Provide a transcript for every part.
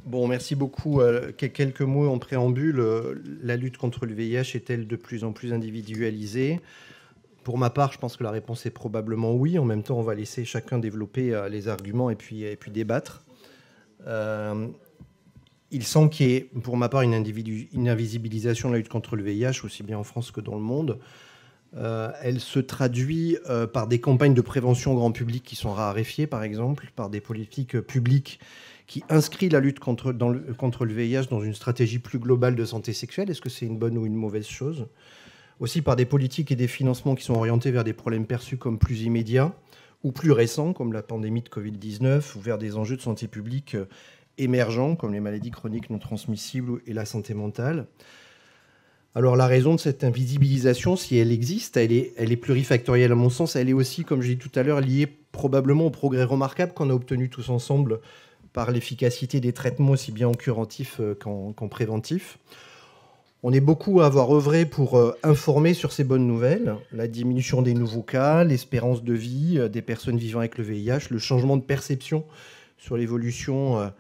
Bon, merci beaucoup. Quelques mots en préambule. La lutte contre le VIH est-elle de plus en plus individualisée? Pour ma part, je pense que la réponse est probablement oui. En même temps, on va laisser chacun développer les arguments et puis débattre. Euh, il semble qu'il y ait, pour ma part, une invisibilisation de la lutte contre le VIH, aussi bien en France que dans le monde. Elle se traduit par des campagnes de prévention grand public qui sont raréfiées, par exemple, par des politiques publiques qui inscrivent la lutte contre le VIH dans une stratégie plus globale de santé sexuelle. Est-ce que c'est une bonne ou une mauvaise chose? Aussi par des politiques et des financements qui sont orientés vers des problèmes perçus comme plus immédiats ou plus récents, comme la pandémie de Covid-19, ou vers des enjeux de santé publique émergents, comme les maladies chroniques non transmissibles et la santé mentale. Alors la raison de cette invisibilisation, si elle existe, elle est plurifactorielle à mon sens. Elle est aussi, comme je l'ai dit tout à l'heure, liée probablement au progrès remarquable qu'on a obtenu tous ensemble par l'efficacité des traitements aussi bien en curatif qu'en préventif. On est beaucoup à avoir œuvré pour informer sur ces bonnes nouvelles, la diminution des nouveaux cas, l'espérance de vie des personnes vivant avec le VIH, le changement de perception sur l'évolution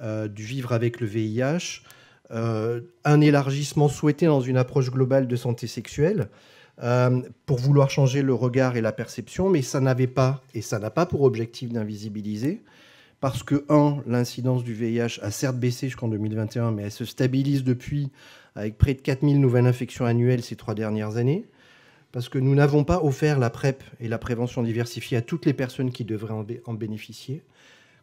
du vivre avec le VIH, un élargissement souhaité dans une approche globale de santé sexuelle pour vouloir changer le regard et la perception, mais ça n'avait pas, et ça n'a pas pour objectif d'invisibiliser, parce que, l'incidence du VIH a certes baissé jusqu'en 2021, mais elle se stabilise depuis, avec près de 4000 nouvelles infections annuelles ces 3 dernières années, parce que nous n'avons pas offert la PrEP et la prévention diversifiée à toutes les personnes qui devraient en bénéficier.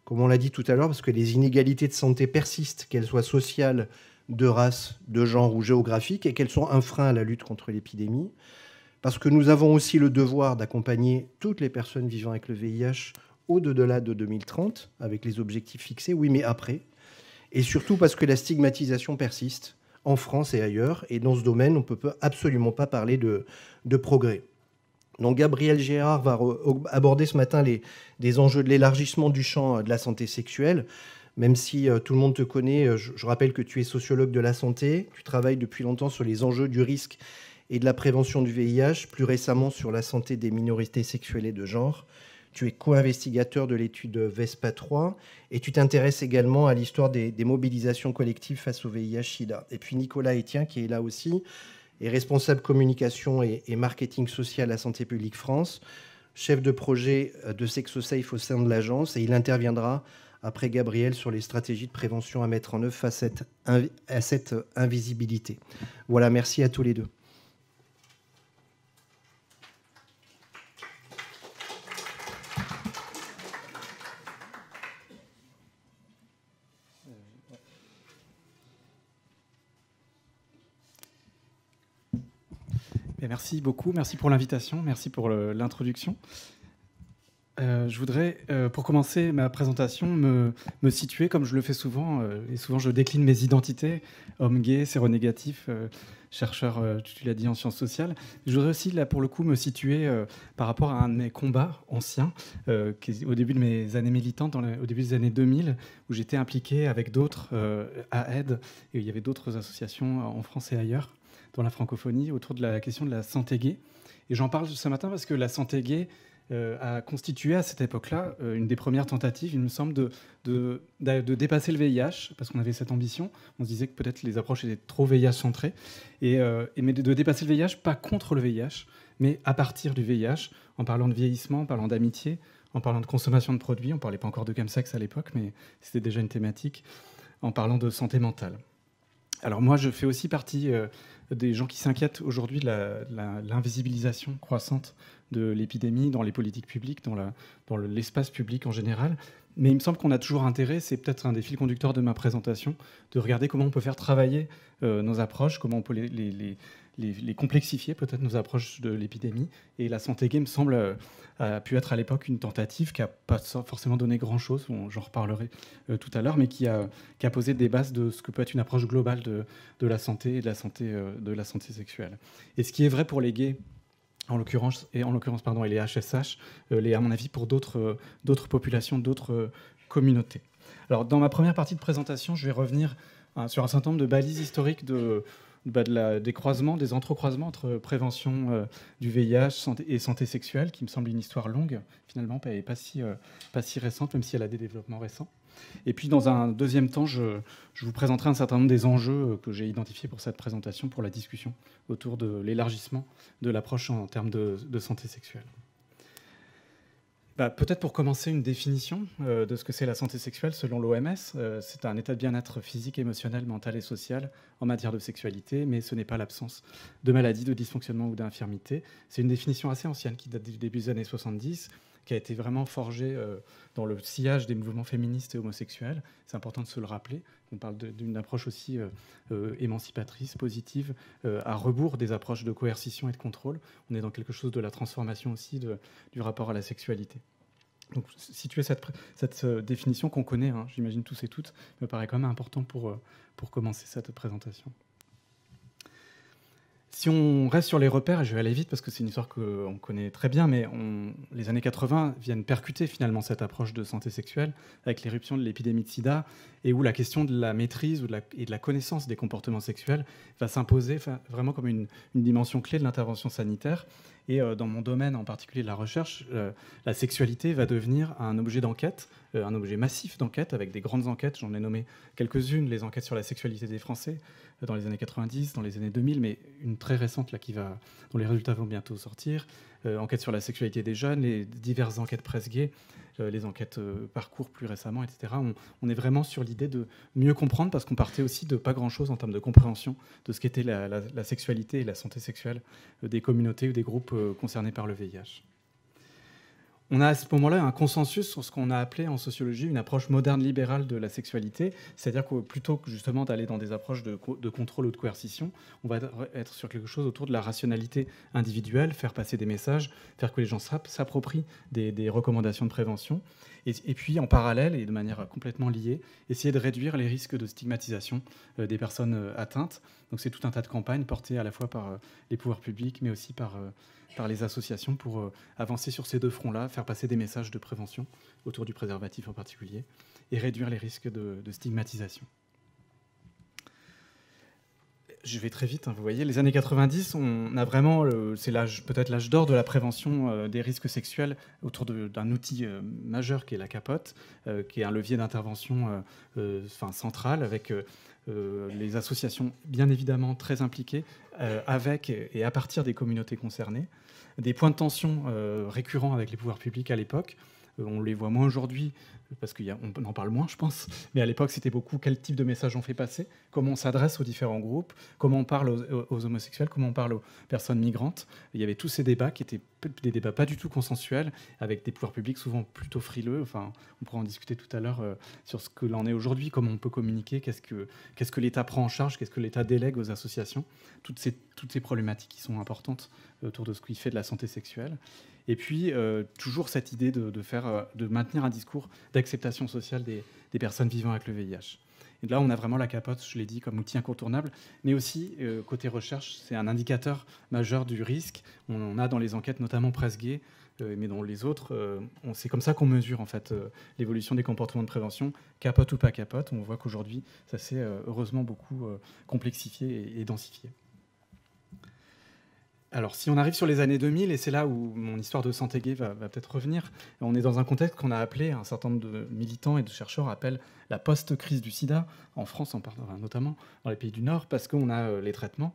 Comme on l'a dit tout à l'heure, parce que les inégalités de santé persistent, qu'elles soient sociales, de race, de genre ou géographiques, et qu'elles sont un frein à la lutte contre l'épidémie. Parce que nous avons aussi le devoir d'accompagner toutes les personnes vivant avec le VIH au-delà de 2030, avec les objectifs fixés, oui, mais après. Et surtout parce que la stigmatisation persiste en France et ailleurs, et dans ce domaine, on ne peut absolument pas parler de progrès. Donc Gabriel Gérard va aborder ce matin des enjeux de l'élargissement du champ de la santé sexuelle. Même si tout le monde te connaît, je rappelle que tu es sociologue de la santé, tu travailles depuis longtemps sur les enjeux du risque et de la prévention du VIH, plus récemment sur la santé des minorités sexuelles et de genre. Tu es co-investigateur de l'étude VESPA 3 et tu t'intéresses également à l'histoire des mobilisations collectives face au VIH-Sida. Et puis Nicolas Etienne, qui est là aussi, est responsable communication et marketing social à Santé publique France, chef de projet de SexoSafe au sein de l'agence, et il interviendra après Gabriel sur les stratégies de prévention à mettre en œuvre face à cette invisibilité. Voilà, merci à tous les deux. Et merci beaucoup, merci pour l'invitation, merci pour l'introduction. Je voudrais, pour commencer ma présentation, me situer comme je le fais souvent, et souvent je décline mes identités, homme gay, séronégatif, chercheur, tu l'as dit, en sciences sociales. Je voudrais aussi, là, pour le coup, me situer par rapport à un de mes combats anciens, qui est au début de mes années militantes, au début des années 2000, où j'étais impliqué avec d'autres à Aide, et il y avait d'autres associations en France et ailleurs, dans la francophonie, autour de la question de la santé gay. Et j'en parle ce matin parce que la santé gay a constitué à cette époque-là une des premières tentatives, il me semble, de dépasser le VIH, parce qu'on avait cette ambition. On se disait que peut-être les approches étaient trop VIH-centrées, mais de dépasser le VIH, pas contre le VIH, mais à partir du VIH, en parlant de vieillissement, en parlant d'amitié, en parlant de consommation de produits. On ne parlait pas encore de chemsex à l'époque, mais c'était déjà une thématique, en parlant de santé mentale. Alors moi, je fais aussi partie des gens qui s'inquiètent aujourd'hui de l'invisibilisation croissante de l'épidémie dans les politiques publiques, dans l'espace public en général. Mais il me semble qu'on a toujours intérêt, c'est peut-être un des fils conducteurs de ma présentation, de regarder comment on peut faire travailler nos approches, comment on peut les complexifier, peut-être nos approches de l'épidémie. Et la santé gay, me semble, a pu être à l'époque une tentative qui n'a pas forcément donné grand-chose, j'en reparlerai tout à l'heure, mais qui a posé des bases de ce que peut être une approche globale de la santé et de la santé sexuelle. Et ce qui est vrai pour les gays, en l'occurrence, et les HSH, à mon avis, pour d'autres populations, d'autres communautés. Alors, dans ma première partie de présentation, je vais revenir sur un certain nombre de balises historiques des croisements, des entrecroisements entre prévention du VIH et santé sexuelle, qui me semble une histoire longue, finalement, et pas si récente, même si elle a des développements récents. Et puis, dans un deuxième temps, je vous présenterai un certain nombre des enjeux que j'ai identifiés pour cette présentation, pour la discussion autour de l'élargissement de l'approche en termes de santé sexuelle. Peut-être pour commencer, une définition de ce que c'est la santé sexuelle selon l'OMS. C'est un état de bien-être physique, émotionnel, mental et social en matière de sexualité, mais ce n'est pas l'absence de maladie, de dysfonctionnement ou d'infirmité. C'est une définition assez ancienne qui date du début des années 70, qui a été vraiment forgée dans le sillage des mouvements féministes et homosexuels. C'est important de se le rappeler. On parle d'une approche aussi émancipatrice, positive, à rebours des approches de coercition et de contrôle. On est dans quelque chose de la transformation aussi du rapport à la sexualité. Donc, situer cette définition qu'on connaît, hein, j'imagine tous et toutes, me paraît quand même important pour commencer cette présentation. Si on reste sur les repères, et je vais aller vite parce que c'est une histoire qu'on connaît très bien, mais les années 80 viennent percuter finalement cette approche de santé sexuelle avec l'éruption de l'épidémie de sida, et où la question de la maîtrise et de la connaissance des comportements sexuels va s'imposer vraiment comme une dimension clé de l'intervention sanitaire. Et dans mon domaine en particulier de la recherche, la sexualité va devenir un objet d'enquête, un objet massif d'enquête, avec des grandes enquêtes. J'en ai nommé quelques-unes, les enquêtes sur la sexualité des Français dans les années 90, dans les années 2000, mais une très récente là, dont les résultats vont bientôt sortir. Enquête sur la sexualité des jeunes, les diverses enquêtes presse gay, les enquêtes parcours plus récemment, etc. On est vraiment sur l'idée de mieux comprendre, parce qu'on partait aussi de pas grand-chose en termes de compréhension de ce qu'était la sexualité et la santé sexuelle des communautés ou des groupes concernés par le VIH. On a à ce moment-là un consensus sur ce qu'on a appelé en sociologie une approche moderne libérale de la sexualité, c'est-à-dire que plutôt que justement d'aller dans des approches de contrôle ou de coercition, on va être sur quelque chose autour de la rationalité individuelle, faire passer des messages, faire que les gens s'approprient des recommandations de prévention, et puis en parallèle et de manière complètement liée, essayer de réduire les risques de stigmatisation des personnes atteintes. Donc c'est tout un tas de campagnes portées à la fois par les pouvoirs publics, mais aussi par les associations pour avancer sur ces deux fronts-là, faire passer des messages de prévention autour du préservatif en particulier et réduire les risques de stigmatisation. Je vais très vite, hein, vous voyez, les années 90, on a vraiment, c'est peut-être l'âge d'or de la prévention des risques sexuels autour d'un outil majeur qui est la capote, qui est un levier d'intervention central avec les associations bien évidemment très impliquées avec et à partir des communautés concernées, des points de tension récurrents avec les pouvoirs publics à l'époque. On les voit moins aujourd'hui parce qu'on en parle moins, je pense. Mais à l'époque, c'était beaucoup quel type de message on fait passer, comment on s'adresse aux différents groupes, comment on parle aux homosexuels, comment on parle aux personnes migrantes. Il y avait tous ces débats qui étaient des débats pas du tout consensuels, avec des pouvoirs publics souvent plutôt frileux. Enfin, on pourra en discuter tout à l'heure sur ce que l'on est aujourd'hui, comment on peut communiquer, qu'est-ce que l'État prend en charge, qu'est-ce que l'État délègue aux associations. Toutes ces problématiques qui sont importantes autour de ce qu'il fait de la santé sexuelle. Et puis, toujours cette idée de maintenir un discours d'acceptation sociale des personnes vivant avec le VIH. Et là, on a vraiment la capote, je l'ai dit, comme outil incontournable. Mais aussi, côté recherche, c'est un indicateur majeur du risque. On a dans les enquêtes, notamment presse gay, mais dans les autres, c'est comme ça qu'on mesure en fait, l'évolution des comportements de prévention, capote ou pas capote. On voit qu'aujourd'hui, ça s'est heureusement beaucoup complexifié et densifié. Alors, si on arrive sur les années 2000, et c'est là où mon histoire de santé gay va peut-être revenir, on est dans un contexte qu'on a appelé, un certain nombre de militants et de chercheurs appellent la post-crise du sida, en France notamment, dans les pays du Nord, parce qu'on a les traitements,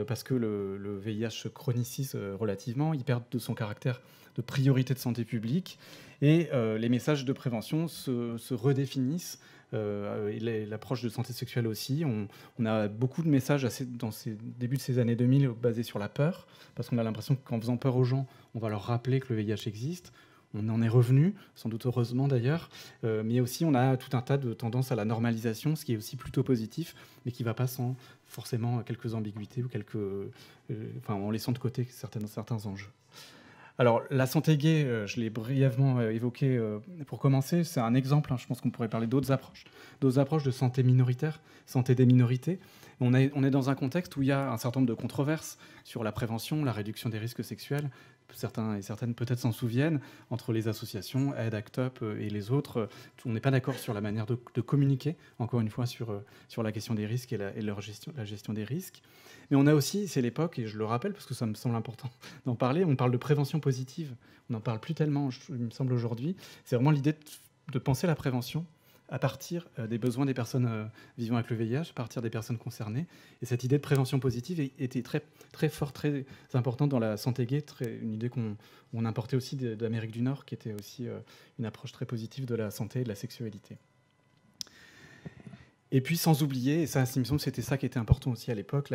parce que le VIH se chronicise relativement, il perd de son caractère de priorité de santé publique, et les messages de prévention se redéfinissent. L'approche de santé sexuelle aussi. On a beaucoup de messages dans ces débuts de ces années 2000 basés sur la peur, parce qu'on a l'impression qu'en faisant peur aux gens, on va leur rappeler que le VIH existe. On en est revenu, sans doute heureusement d'ailleurs, mais aussi on a tout un tas de tendances à la normalisation, ce qui est aussi plutôt positif, mais qui ne va pas sans forcément quelques ambiguïtés ou en laissant de côté certains enjeux. Alors, la santé gay, je l'ai brièvement évoqué pour commencer. C'est un exemple, je pense qu'on pourrait parler d'autres approches de santé minoritaire, santé des minorités. On est dans un contexte où il y a un certain nombre de controverses sur la prévention, la réduction des risques sexuels. Certains et certaines peut-être s'en souviennent, entre les associations, Aide, Act Up et les autres. On n'est pas d'accord sur la manière de communiquer, encore une fois, sur la question des risques et la gestion des risques. Mais on a aussi, c'est l'époque, et je le rappelle parce que ça me semble important d'en parler, on parle de prévention positive. On n'en parle plus tellement, il me semble, aujourd'hui. C'est vraiment l'idée de penser la prévention à partir des besoins des personnes vivant avec le VIH, à partir des personnes concernées. Et cette idée de prévention positive était très, très forte, très importante dans la santé gay, une idée qu'on importait aussi d'Amérique du Nord, qui était aussi une approche très positive de la santé et de la sexualité. Et puis, sans oublier, et ça, il me semble que c'était ça qui était important aussi à l'époque,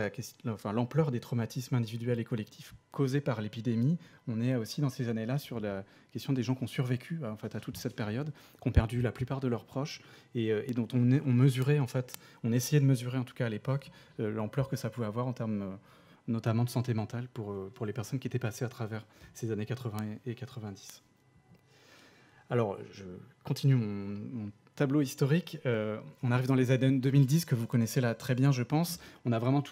l'ampleur des traumatismes individuels et collectifs causés par l'épidémie. On est aussi dans ces années-là sur la question des gens qui ont survécu en fait, à toute cette période, qui ont perdu la plupart de leurs proches, et dont on mesurait, en fait, on essayait de mesurer, en tout cas à l'époque, l'ampleur que ça pouvait avoir en termes notamment de santé mentale pour les personnes qui étaient passées à travers ces années 80 et 90. Alors, je continue mon tableau historique. On arrive dans les années 2010, que vous connaissez là très bien, je pense. On a vraiment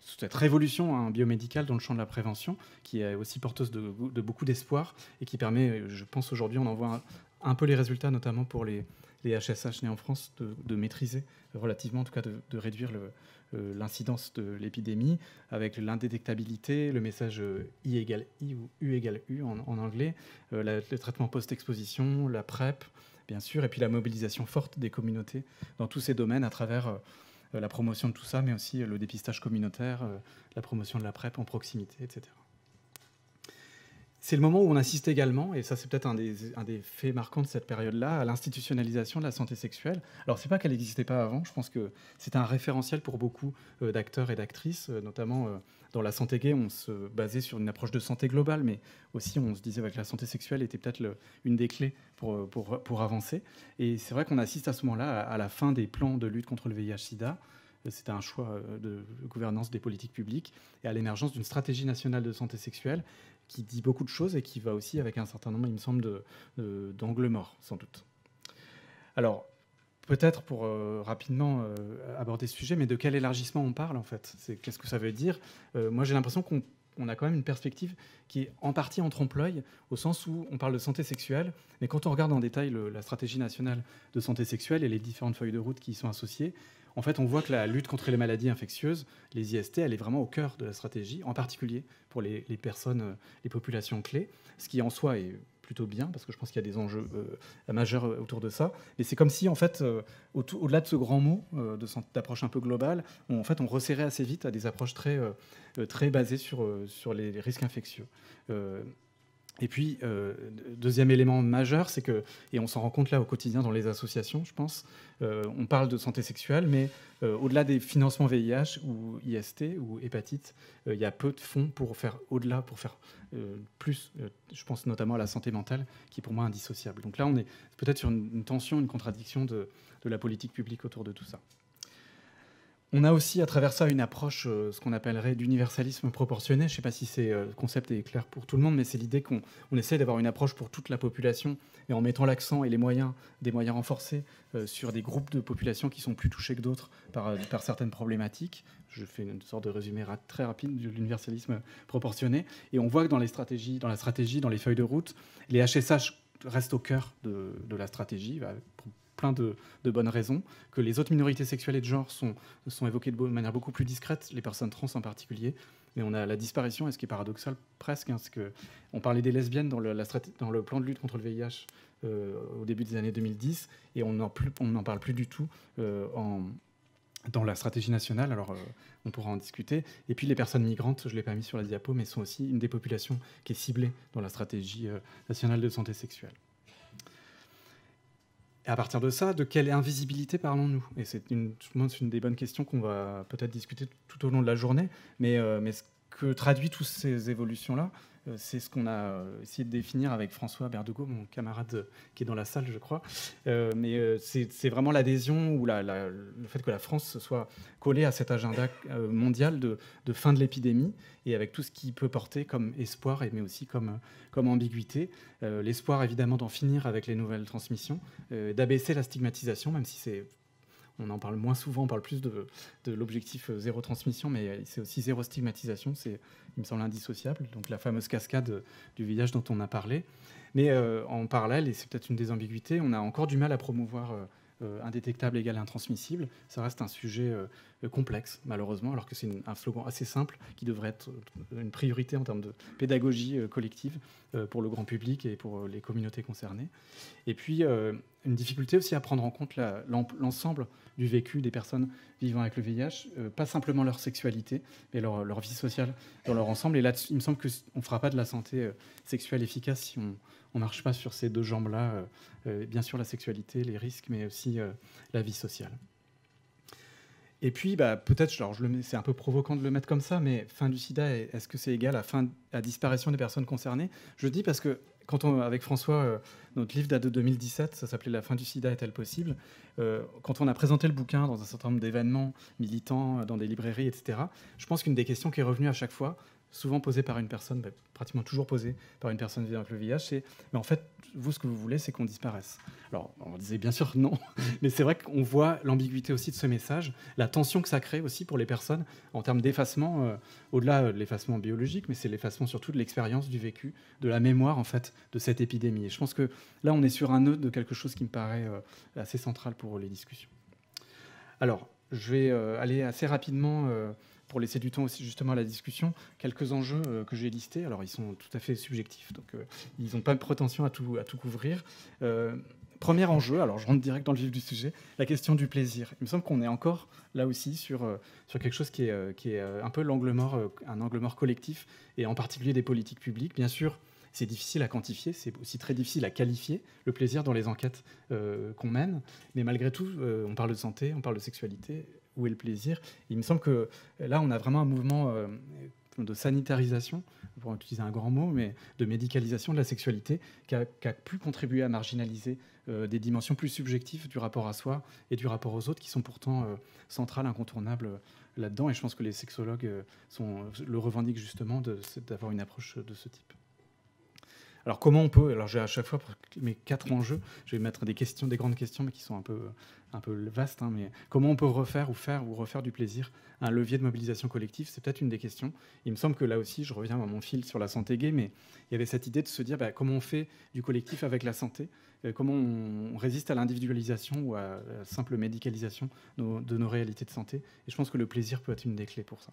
cette révolution biomédicale dans le champ de la prévention, qui est aussi porteuse de beaucoup d'espoir et qui permet, je pense aujourd'hui, on en voit un peu les résultats, notamment pour les HSH nés en France, de maîtriser relativement, en tout cas de réduire l'incidence de l'épidémie, avec l'indétectabilité, le message I égale I ou U égale U en anglais, le traitement post-exposition, la PrEP, bien sûr, et puis la mobilisation forte des communautés dans tous ces domaines à travers la promotion de tout ça, mais aussi le dépistage communautaire, la promotion de la PrEP en proximité, etc. C'est le moment où on assiste également, et ça c'est peut-être un des faits marquants de cette période-là, à l'institutionnalisation de la santé sexuelle. Alors c'est pas qu'elle n'existait pas avant, je pense que c'était un référentiel pour beaucoup d'acteurs et d'actrices, notamment dans la santé gay, on se basait sur une approche de santé globale, mais aussi on se disait que la santé sexuelle était peut-être une des clés pour avancer. Et c'est vrai qu'on assiste à ce moment-là à la fin des plans de lutte contre le VIH-Sida. C'était un choix de gouvernance des politiques publiques et à l'émergence d'une stratégie nationale de santé sexuelle qui dit beaucoup de choses et qui va aussi avec un certain nombre, il me semble, d'angles morts, sans doute. Alors, peut-être pour rapidement aborder ce sujet, mais de quel élargissement on parle, en fait? Qu'est-ce que ça veut dire? Moi, j'ai l'impression qu'on a quand même une perspective qui est en partie en trompe-l'œil, au sens où on parle de santé sexuelle, mais quand on regarde en détail la stratégie nationale de santé sexuelle et les différentes feuilles de route qui y sont associées, en fait, on voit que la lutte contre les maladies infectieuses, les IST, elle est vraiment au cœur de la stratégie, en particulier pour les personnes, les populations clés, ce qui en soi est plutôt bien, parce que je pense qu'il y a des enjeux majeurs autour de ça. Mais c'est comme si, en fait, au-delà de ce grand mot d'approche un peu globale, on resserrait assez vite à des approches très basées sur les risques infectieux. Et puis, deuxième élément majeur, c'est que, et on s'en rend compte là au quotidien dans les associations, je pense, on parle de santé sexuelle, mais au-delà des financements VIH ou IST ou hépatite, il y a peu de fonds pour faire au-delà, pour faire plus, je pense notamment à la santé mentale, qui est pour moi indissociable. Donc là, on est peut-être sur une tension, une contradiction de la politique publique autour de tout ça. On a aussi à travers ça une approche, ce qu'on appellerait d'universalisme proportionné. Je ne sais pas si le concept est clair pour tout le monde, mais c'est l'idée qu'on essaie d'avoir une approche pour toute la population, et en mettant l'accent et des moyens renforcés sur des groupes de population qui sont plus touchés que d'autres par certaines problématiques. Je fais une sorte de résumé très rapide de l'universalisme proportionné. Et on voit que dans la stratégie, dans les feuilles de route, les HSH restent au cœur de la stratégie, pour plein de bonnes raisons, que les autres minorités sexuelles et de genre sont évoquées de manière beaucoup plus discrète, les personnes trans en particulier, mais on a la disparition, et ce qui est paradoxal presque, c'est qu'on parlait des lesbiennes dans le plan de lutte contre le VIH au début des années 2010, et on n'en parle plus du tout dans la stratégie nationale, alors on pourra en discuter. Et puis les personnes migrantes, je ne l'ai pas mis sur la diapo, mais sont aussi une des populations qui est ciblée dans la stratégie nationale de santé sexuelle. Et à partir de ça, de quelle invisibilité parlons-nous? Et c'est une des bonnes questions qu'on va peut-être discuter tout au long de la journée. Mais ce que traduit toutes ces évolutions-là, c'est ce qu'on a essayé de définir avec François Berdegot, mon camarade qui est dans la salle, je crois. Mais c'est vraiment l'adhésion ou le fait que la France soit collée à cet agenda mondial de fin de l'épidémie, et avec tout ce qui peut porter comme espoir, mais aussi comme ambiguïté. L'espoir, évidemment, d'en finir avec les nouvelles transmissions, d'abaisser la stigmatisation, même si on en parle moins souvent, on parle plus de l'objectif zéro transmission, mais c'est aussi zéro stigmatisation, il me semble indissociable, donc la fameuse cascade du VIH dont on a parlé. Mais en parallèle, et c'est peut-être une des ambiguïtés, on a encore du mal à promouvoir indétectable égale intransmissible. Ça reste un sujet complexe, malheureusement, alors que c'est un slogan assez simple qui devrait être une priorité en termes de pédagogie collective pour le grand public et pour les communautés concernées. Et puis, une difficulté aussi à prendre en compte l'ensemble du vécu des personnes vivant avec le VIH, pas simplement leur sexualité, mais leur vie sociale dans leur ensemble. Et là, il me semble qu'on ne fera pas de la santé sexuelle efficace si on ne marche pas sur ces deux jambes-là. Bien sûr, la sexualité, les risques, mais aussi la vie sociale. Et puis, peut-être, c'est un peu provoquant de le mettre comme ça, mais fin du sida, est-ce que c'est égal à disparition des personnes concernées? Je dis parce que, avec François, notre livre date de 2017, ça s'appelait « La fin du sida est-elle possible ?» Quand on a présenté le bouquin dans un certain nombre d'événements militants, dans des librairies, etc., je pense qu'une des questions qui est revenue à chaque fois, souvent posée par une personne, pratiquement toujours posée par une personne vivant avec le VIH, c'est « mais en fait, vous, ce que vous voulez, c'est qu'on disparaisse ». Alors, on disait bien sûr non, mais c'est vrai qu'on voit l'ambiguïté aussi de ce message, la tension que ça crée aussi pour les personnes en termes d'effacement, au-delà de l'effacement biologique, mais c'est l'effacement surtout de l'expérience, du vécu, de la mémoire, en fait, de cette épidémie. Et je pense que là, on est sur un nœud de quelque chose qui me paraît assez central pour les discussions. Alors, je vais aller assez rapidement... pour laisser du temps aussi justement à la discussion, quelques enjeux que j'ai listés. Alors, ils sont tout à fait subjectifs, donc ils n'ont pas de prétention à tout couvrir. Premier enjeu, alors je rentre direct dans le vif du sujet, la question du plaisir. Il me semble qu'on est encore là aussi sur quelque chose qui est un peu l'angle mort, un angle mort collectif, et en particulier des politiques publiques. Bien sûr, c'est difficile à quantifier, c'est aussi très difficile à qualifier, le plaisir dans les enquêtes qu'on mène, mais malgré tout, on parle de santé, on parle de sexualité. Où est le plaisir? Il me semble que là, on a vraiment un mouvement de sanitarisation, pour utiliser un grand mot, mais de médicalisation de la sexualité qui a pu contribuer à marginaliser des dimensions plus subjectives du rapport à soi et du rapport aux autres qui sont pourtant centrales, incontournables là-dedans. Et je pense que les sexologues le revendiquent justement d'avoir une approche de ce type. Alors comment on peut, alors j'ai à chaque fois pour mes 4 enjeux, je vais mettre des questions, des grandes questions, mais qui sont un peu vastes, hein, mais comment on peut refaire du plaisir un levier de mobilisation collective? C'est peut-être une des questions. Il me semble que là aussi, je reviens à mon fil sur la santé gay, mais il y avait cette idée de se dire comment on fait du collectif avec la santé, comment on résiste à l'individualisation ou à la simple médicalisation de nos réalités de santé. Et je pense que le plaisir peut être une des clés pour ça.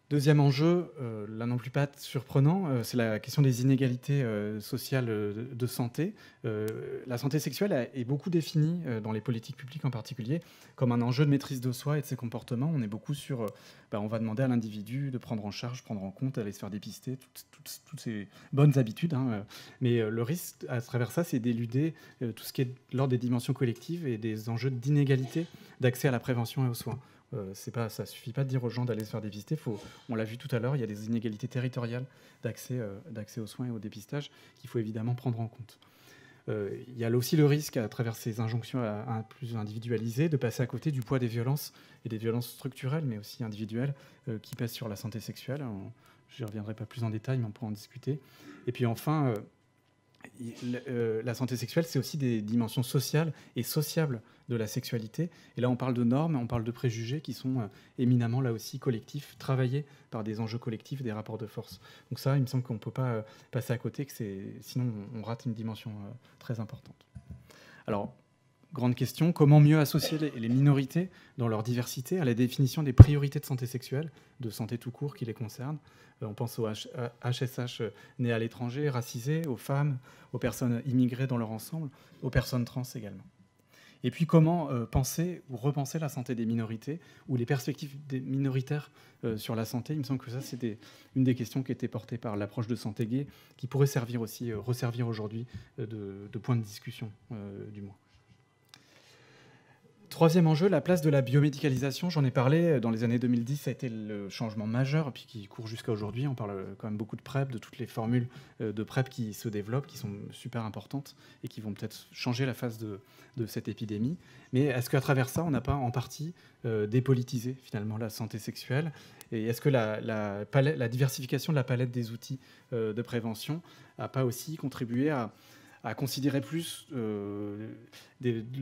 Deuxième enjeu, là non plus pas surprenant, c'est la question des inégalités sociales de santé. La santé sexuelle est beaucoup définie, dans les politiques publiques en particulier, comme un enjeu de maîtrise de soi et de ses comportements. On est beaucoup sur... on va demander à l'individu de prendre en charge, prendre en compte, d'aller se faire dépister, toutes ces bonnes habitudes. Hein, mais le risque à travers ça, c'est d'éluder tout ce qui est de l'ordre des dimensions collectives et des enjeux d'inégalité d'accès à la prévention et aux soins. Ça ne suffit pas de dire aux gens d'aller se faire dépister. On l'a vu tout à l'heure, il y a des inégalités territoriales d'accès aux soins et au dépistage qu'il faut évidemment prendre en compte. Il y a aussi le risque, à travers ces injonctions plus individualisées, de passer à côté du poids des violences, et des violences structurelles, mais aussi individuelles, qui pèsent sur la santé sexuelle. Je n'y reviendrai pas plus en détail, mais on pourra en discuter. Et puis enfin... la santé sexuelle, c'est aussi des dimensions sociales et sociables de la sexualité. Et là, on parle de normes, on parle de préjugés qui sont éminemment, là aussi, collectifs, travaillés par des enjeux collectifs, des rapports de force. Donc ça, il me semble qu'on ne peut pas passer à côté, sinon on rate une dimension très importante. Alors, grande question, comment mieux associer les minorités dans leur diversité à la définition des priorités de santé sexuelle, de santé tout court qui les concernent? On pense aux HSH nés à l'étranger, racisés, aux femmes, aux personnes immigrées dans leur ensemble, aux personnes trans également. Et puis comment penser ou repenser la santé des minorités ou les perspectives des minoritaires sur la santé? Il me semble que ça, c'était une des questions qui était portée par l'approche de santé gay, qui pourrait servir aussi, resservir aujourd'hui de point de discussion, du moins. Troisième enjeu, la place de la biomédicalisation. J'en ai parlé, dans les années 2010, ça a été le changement majeur, et puis qui court jusqu'à aujourd'hui. On parle quand même beaucoup de PrEP, de toutes les formules de PrEP qui se développent, qui sont super importantes, et qui vont peut-être changer la face de cette épidémie. Mais est-ce qu'à travers ça, on n'a pas en partie dépolitisé finalement la santé sexuelle? Et est-ce que la diversification de la palette des outils de prévention n'a pas aussi contribué à considérer plus,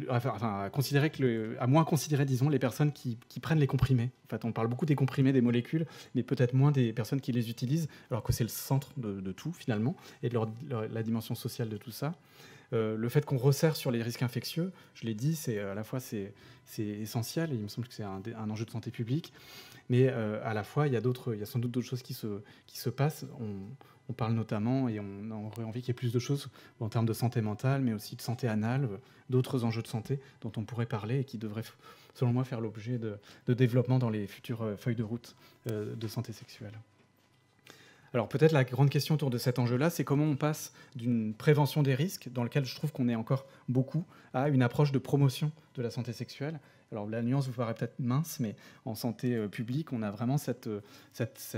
à moins considérer, disons, les personnes qui prennent les comprimés. En fait, on parle beaucoup des comprimés, des molécules, mais peut-être moins des personnes qui les utilisent, alors que c'est le centre de tout, finalement, et de la dimension sociale de tout ça. Le fait qu'on resserre sur les risques infectieux, je l'ai dit, à la fois c'est essentiel, et il me semble que c'est un enjeu de santé publique, mais à la fois il y a sans doute d'autres choses qui se passent. On parle notamment, et on aurait envie qu'il y ait plus de choses en termes de santé mentale, mais aussi de santé anale, d'autres enjeux de santé dont on pourrait parler et qui devraient, selon moi, faire l'objet de développement dans les futures feuilles de route de santé sexuelle. Alors peut-être la grande question autour de cet enjeu-là, c'est comment on passe d'une prévention des risques, dans lequel je trouve qu'on est encore beaucoup, à une approche de promotion de la santé sexuelle. Alors la nuance vous paraît peut-être mince, mais en santé publique, on a vraiment cette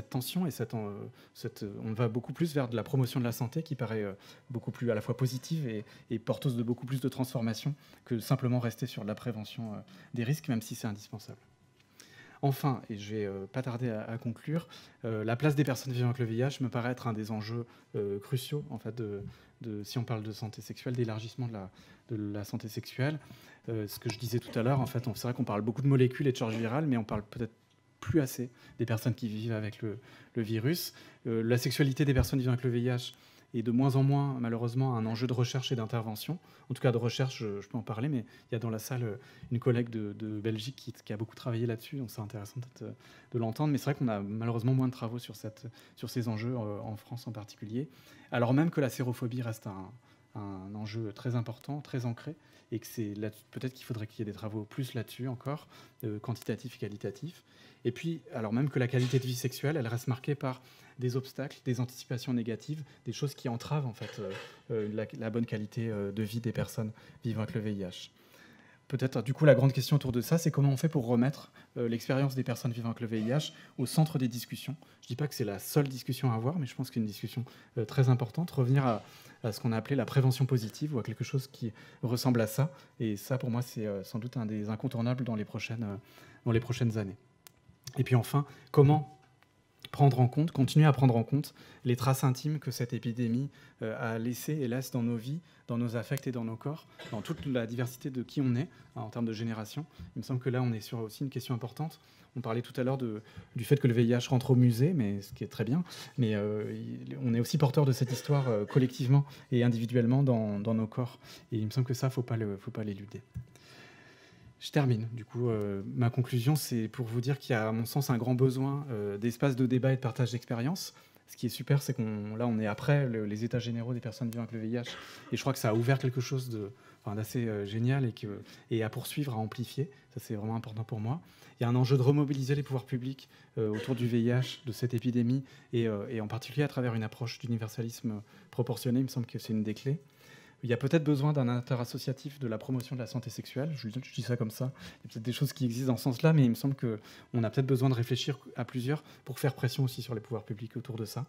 tension, et on va beaucoup plus vers de la promotion de la santé qui paraît beaucoup plus à la fois positive et porteuse de beaucoup plus de transformation que simplement rester sur la prévention des risques, même si c'est indispensable. Enfin, et je ne vais pas tarder à conclure, la place des personnes vivant avec le VIH me paraît être un des enjeux cruciaux, en fait, si on parle de santé sexuelle, d'élargissement de la santé sexuelle. Ce que je disais tout à l'heure, en fait, c'est vrai qu'on parle beaucoup de molécules et de charges virales, mais on parle peut-être plus assez des personnes qui vivent avec le virus. La sexualité des personnes vivant avec le VIH est de moins en moins, malheureusement, un enjeu de recherche et d'intervention. En tout cas, de recherche, je peux en parler, mais il y a dans la salle une collègue de Belgique qui a beaucoup travaillé là-dessus, donc c'est intéressant de l'entendre. Mais c'est vrai qu'on a malheureusement moins de travaux sur ces enjeux, en France en particulier, alors même que la sérophobie reste un enjeu très important, très ancré, et que peut-être qu'il faudrait qu'il y ait des travaux plus là-dessus encore, quantitatifs et qualitatifs. Et puis, alors même que la qualité de vie sexuelle, elle reste marquée par des obstacles, des anticipations négatives, des choses qui entravent en fait la bonne qualité de vie des personnes vivant avec le VIH. Peut-être, du coup, la grande question autour de ça, c'est comment on fait pour remettre l'expérience des personnes vivant avec le VIH au centre des discussions. Je ne dis pas que c'est la seule discussion à avoir, mais je pense que c'est une discussion très importante. Revenir à ce qu'on a appelé la prévention positive, ou à quelque chose qui ressemble à ça. Et ça, pour moi, c'est sans doute un des incontournables dans les prochaines années. Et puis enfin, comment continuer à prendre en compte les traces intimes que cette épidémie a laissées et laisse dans nos vies, dans nos affects et dans nos corps, dans toute la diversité de qui on est, en termes de génération. Il me semble que là, on est sur aussi une question importante. On parlait tout à l'heure du fait que le VIH rentre au musée, mais ce qui est très bien, mais on est aussi porteur de cette histoire collectivement et individuellement dans nos corps. Et il me semble que ça, faut pas l'éluder. Je termine. Du coup, ma conclusion, c'est pour vous dire qu'il y a, à mon sens, un grand besoin d'espace de débat et de partage d'expérience. Ce qui est super, c'est on est après les états généraux des personnes vivant avec le VIH, et je crois que ça a ouvert quelque chose d'assez génial et à poursuivre, à amplifier. Ça, c'est vraiment important pour moi. Il y a un enjeu de remobiliser les pouvoirs publics autour du VIH, de cette épidémie, et en particulier à travers une approche d'universalisme proportionné. Il me semble que c'est une des clés. Il y a peut-être besoin d'un acteur associatif de la promotion de la santé sexuelle. Je dis ça comme ça. Il y a peut-être des choses qui existent dans ce sens-là, mais il me semble qu'on a peut-être besoin de réfléchir à plusieurs pour faire pression aussi sur les pouvoirs publics autour de ça.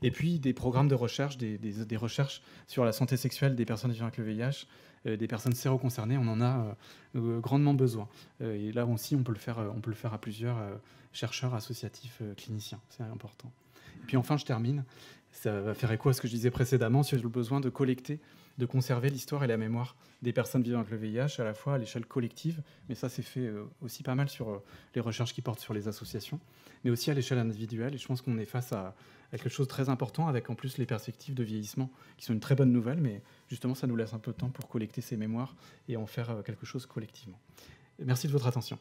Et puis des programmes de recherche, des recherches sur la santé sexuelle des personnes vivant avec le VIH, des personnes séroconcernées, on en a grandement besoin. Et là aussi, on peut le faire à plusieurs chercheurs, associatifs, cliniciens. C'est important. Et puis enfin, je termine. Ça va faire écho à ce que je disais précédemment sur le besoin de collecter, de conserver l'histoire et la mémoire des personnes vivant avec le VIH, à la fois à l'échelle collective, mais ça c'est fait aussi pas mal sur les recherches qui portent sur les associations, mais aussi à l'échelle individuelle. Et je pense qu'on est face à quelque chose de très important, avec en plus les perspectives de vieillissement, qui sont une très bonne nouvelle, mais justement ça nous laisse un peu de temps pour collecter ces mémoires et en faire quelque chose collectivement. Merci de votre attention.